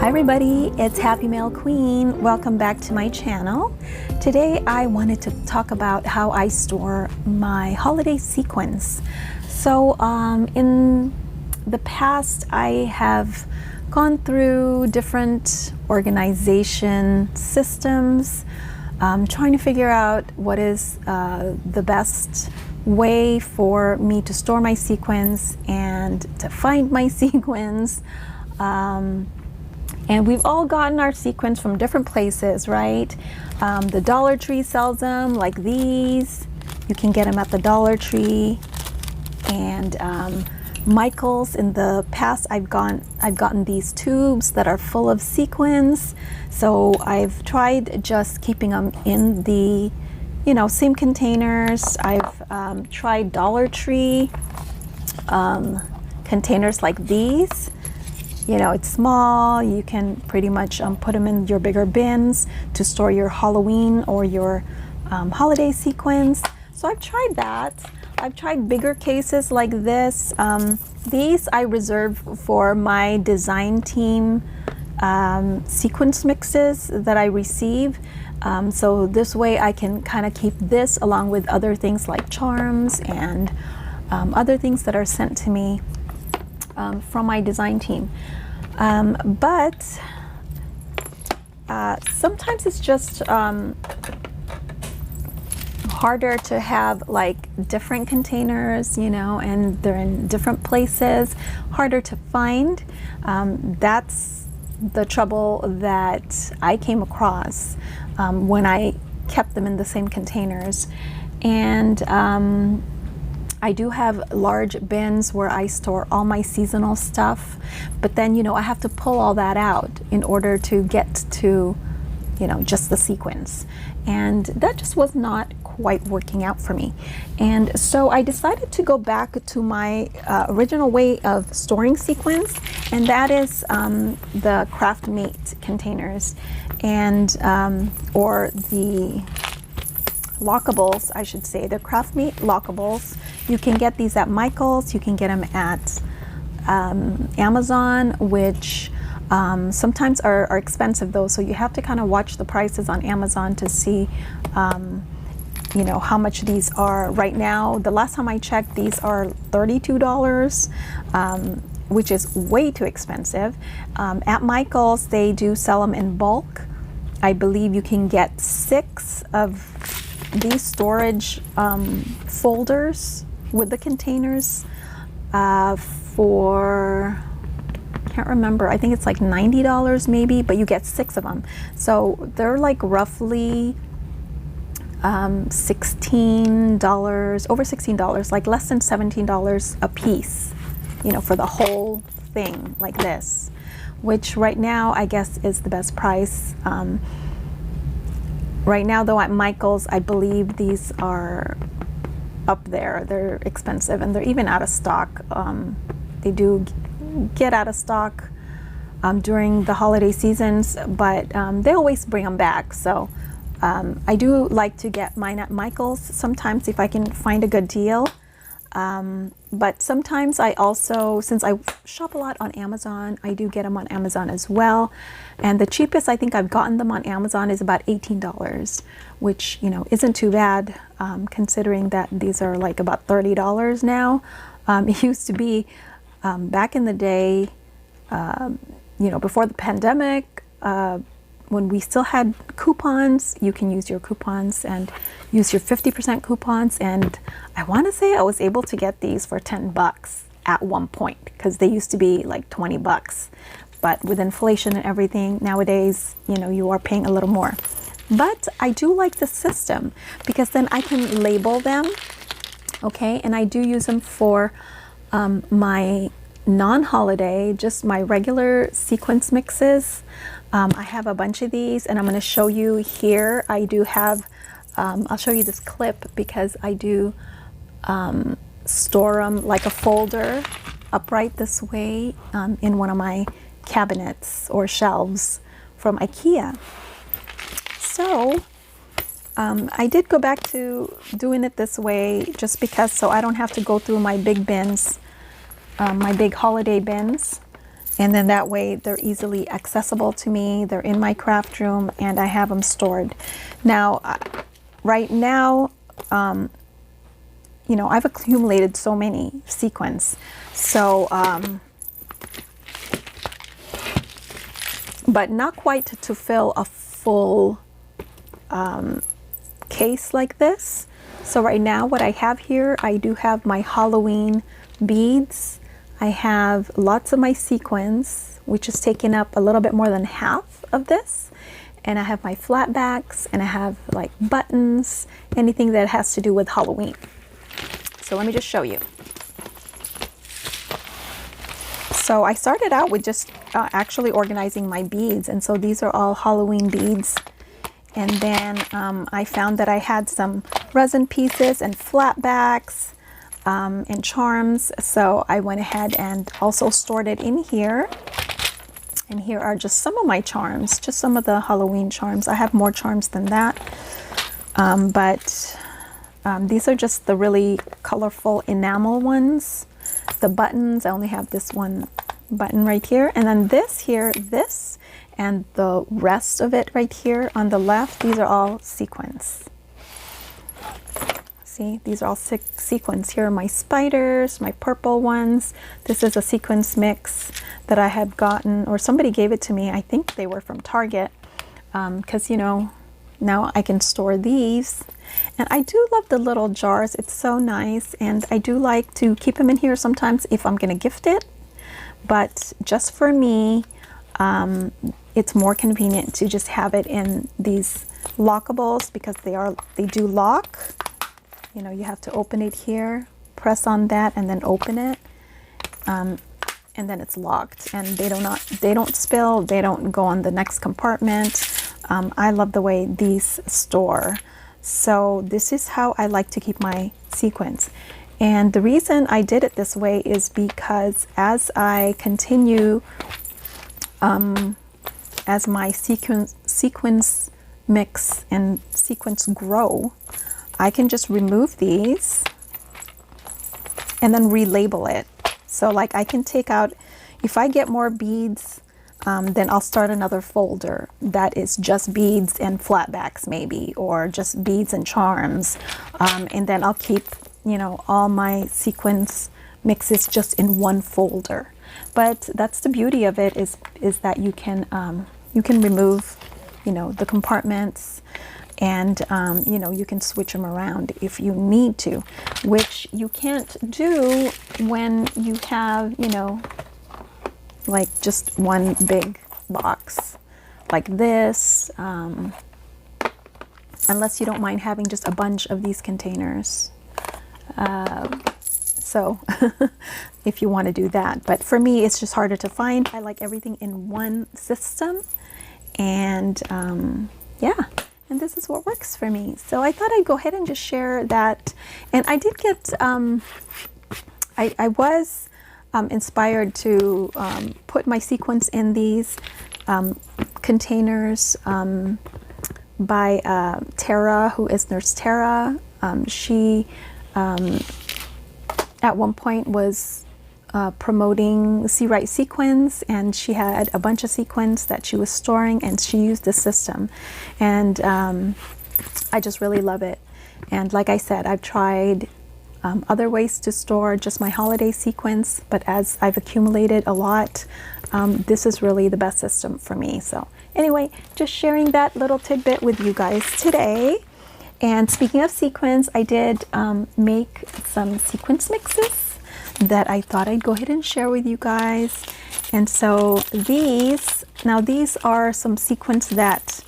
Hi everybody, it's Happy Mail Queen. Welcome back to my channel. Today I wanted to talk about how I store my holiday sequins. So in the past I have gone through different organization systems, trying to figure out what is the best way for me to store my sequins and to find my sequins. And we've all gotten our sequins from different places, right? The Dollar Tree sells them like these. You can get them at the Dollar Tree. And Michael's, in the past I've gotten these tubes that are full of sequins. So I've tried just keeping them in the, same containers. I've tried Dollar Tree containers like these. It's small. You can pretty much put them in your bigger bins to store your Halloween or your holiday sequins. So I've tried that. I've tried bigger cases like this. These I reserve for my design team sequence mixes that I receive. So this way I can kind of keep this along with other things like charms and other things that are sent to me from my design team. But sometimes it's just harder to have like different containers, and they're in different places, harder to find. That's the trouble that I came across when I kept them in the same containers. And I do have large bins where I store all my seasonal stuff, but then, I have to pull all that out in order to get to, just the sequins. And that just was not quite working out for me. And so I decided to go back to my original way of storing sequins, and that is the Craftmate containers, and or the Lockables, I should say, the Craftmate Lockables. You can get these at Michael's, you can get them at Amazon, which sometimes are expensive though, so you have to kind of watch the prices on Amazon to see how much these are right now. The last time I checked, these are $32, which is way too expensive. At Michael's, they do sell them in bulk. I believe you can get 6 of these storage folders with the containers for, can't remember, I think it's like $90 maybe, but you get 6 of them. So they're like roughly $16, over $16, like less than $17 a piece, for the whole thing like this, which right now I guess is the best price. Right now though at Michael's, I believe these are up there. They're expensive and they're even out of stock. They do get out of stock during the holiday seasons, but they always bring them back. So I do like to get mine at Michael's sometimes if I can find a good deal. But sometimes I also, since I shop a lot on Amazon, I do get them on Amazon as well. And the cheapest I think I've gotten them on Amazon is about $18, which, isn't too bad, considering that these are like about $30 now. It used to be back in the day, before the pandemic, when we still had coupons. You can use your coupons and use your 50% coupons, and I want to say I was able to get these for $10 at one point, because they used to be like $20. But with inflation and everything nowadays, you are paying a little more. But I do like the system because then I can label them, okay? And I do use them for my non-holiday, just my regular sequence mixes. I have a bunch of these, and I'm going to show you here. I do have, I'll show you this clip because I do store them like a folder upright this way in one of my cabinets or shelves from IKEA. So I did go back to doing it this way just because, so I don't have to go through my big bins, my big holiday bins. And then that way they're easily accessible to me. They're in my craft room and I have them stored. Now, right now, you know, I've accumulated so many sequins. So, but not quite to fill a full case like this. So right now what I have here, I do have my Halloween beads. I have lots of my sequins, which is taking up a little bit more than half of this. And I have my flat backs, and I have like buttons, anything that has to do with Halloween. So let me just show you. So I started out with just actually organizing my beads, and so these are all Halloween beads. And then I found that I had some resin pieces and flat backs and charms, so I went ahead and also stored it in here. And here are just some of my charms, just some of the Halloween charms. I have more charms than that, but these are just the really colorful enamel ones. The buttons, I only have this one button right here, and then this here, this and the rest of it right here on the left, these are all sequins. See, these are all sequins. Here are my spiders, my purple ones. This is a sequins mix that I had gotten, or somebody gave it to me. I think they were from Target, because you know, now I can store these. And I do love the little jars. It's so nice, and I do like to keep them in here sometimes if I'm gonna gift it. But just for me, it's more convenient to just have it in these lockables, because they do lock. You know, you have to open it here, press on that, and then open it, and then it's locked. And they don't spill. They don't go on the next compartment. I love the way these store. So this is how I like to keep my sequins. And the reason I did it this way is because as I continue, as my sequins mix and sequins grow, I can just remove these and then relabel it. So like I can take out, if I get more beads, then I'll start another folder that is just beads and flatbacks maybe, or just beads and charms. And then I'll keep, you know, all my sequins mixes just in one folder. But that's the beauty of it, is that you can remove, you know, the compartments, and you know, you can switch them around if you need to, which you can't do when you have, you know, like just one big box like this, unless you don't mind having just a bunch of these containers. So if you want to do that, but for me it's just harder to find. I like everything in one system, and yeah, and this is what works for me. So I thought I'd go ahead and just share that. And I did get I was inspired to put my sequins in these containers by Tara, who is Nurse Tara. She at one point was promoting See Right sequins, and she had a bunch of sequins that she was storing, and she used this system, and I just really love it. And like I said, I've tried other ways to store just my holiday sequins, but as I've accumulated a lot, this is really the best system for me. So anyway, just sharing that little tidbit with you guys today. And speaking of sequins, I did make some sequins mixes that I thought I'd go ahead and share with you guys. And so these are some sequins that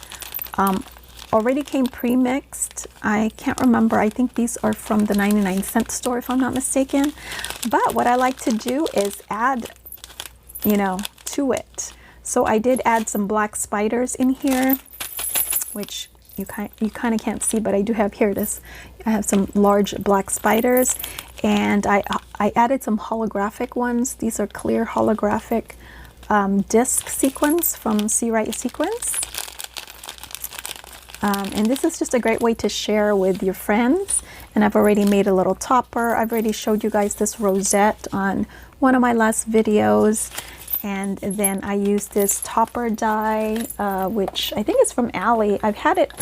already came pre-mixed. I can't remember, I think these are from the 99-cent store if I'm not mistaken. But what I like to do is add, you know, to it. So I did add some black spiders in here, which you kind of can't see, but I do have here this. I have some large black spiders, and I added some holographic ones. These are clear holographic disc sequins from See Right Sequins. And this is just a great way to share with your friends. And I've already made a little topper. I've already showed you guys this rosette on one of my last videos. And then I use this topper die, which I think is from Ally. I've had it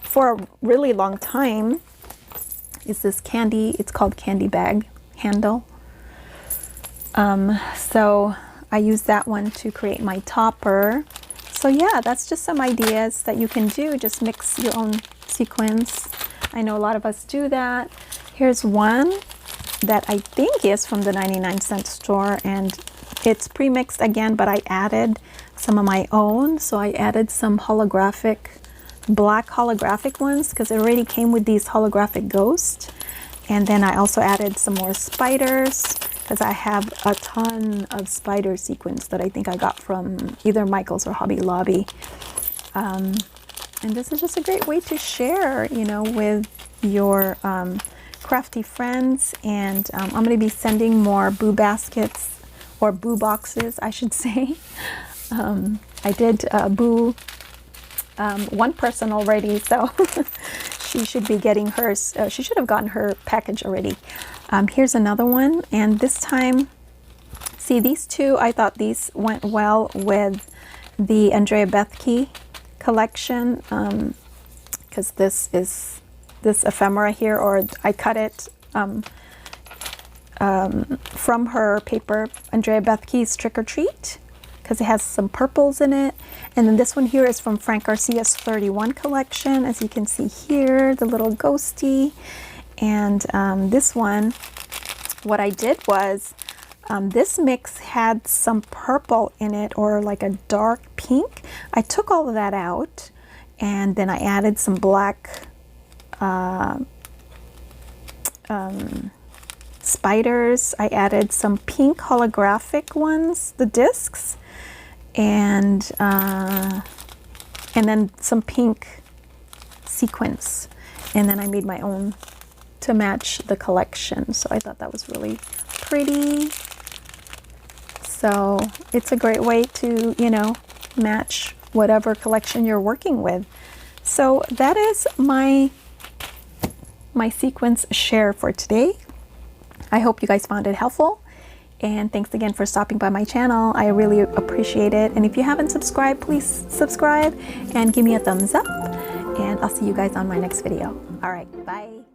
for a really long time. It's this candy, it's called candy bag handle. So I use that one to create my topper. So yeah, that's just some ideas that you can do. Just mix your own sequins. I know a lot of us do that. Here's one that I think is from the 99-cent store, and it's pre-mixed again, but I added some of my own. So I added some black holographic ones because it already came with these holographic ghosts. And then I also added some more spiders because I have a ton of spider sequins that I think I got from either Michael's or Hobby Lobby. And this is just a great way to share, you know, with your crafty friends. And I'm going to be sending more boo baskets, or boo boxes, I should say. I did boo one person already, so she should be getting hers. She should have gotten her package already. Here's another one, and this time, see, these two, I thought these went well with the Andrea Bethke collection, because this is this ephemera here, or I cut it from her paper, Andrea Bethke's Trick or Treat, because it has some purples in it. And then this one here is from Frank Garcia's 31 collection, as you can see here, the little ghosty. And this one, what I did was, this mix had some purple in it, or like a dark pink. I took all of that out, and then I added some black spiders. I added some pink holographic ones, the discs, and then some pink sequins. And then I made my own to match the collection. So I thought that was really pretty. So it's a great way to, you know, match whatever collection you're working with. So that is my sequins share for today. I hope you guys found it helpful, and thanks again for stopping by my channel. I really appreciate it. And if you haven't subscribed, please subscribe and give me a thumbs up, and I'll see you guys on my next video. All right, bye.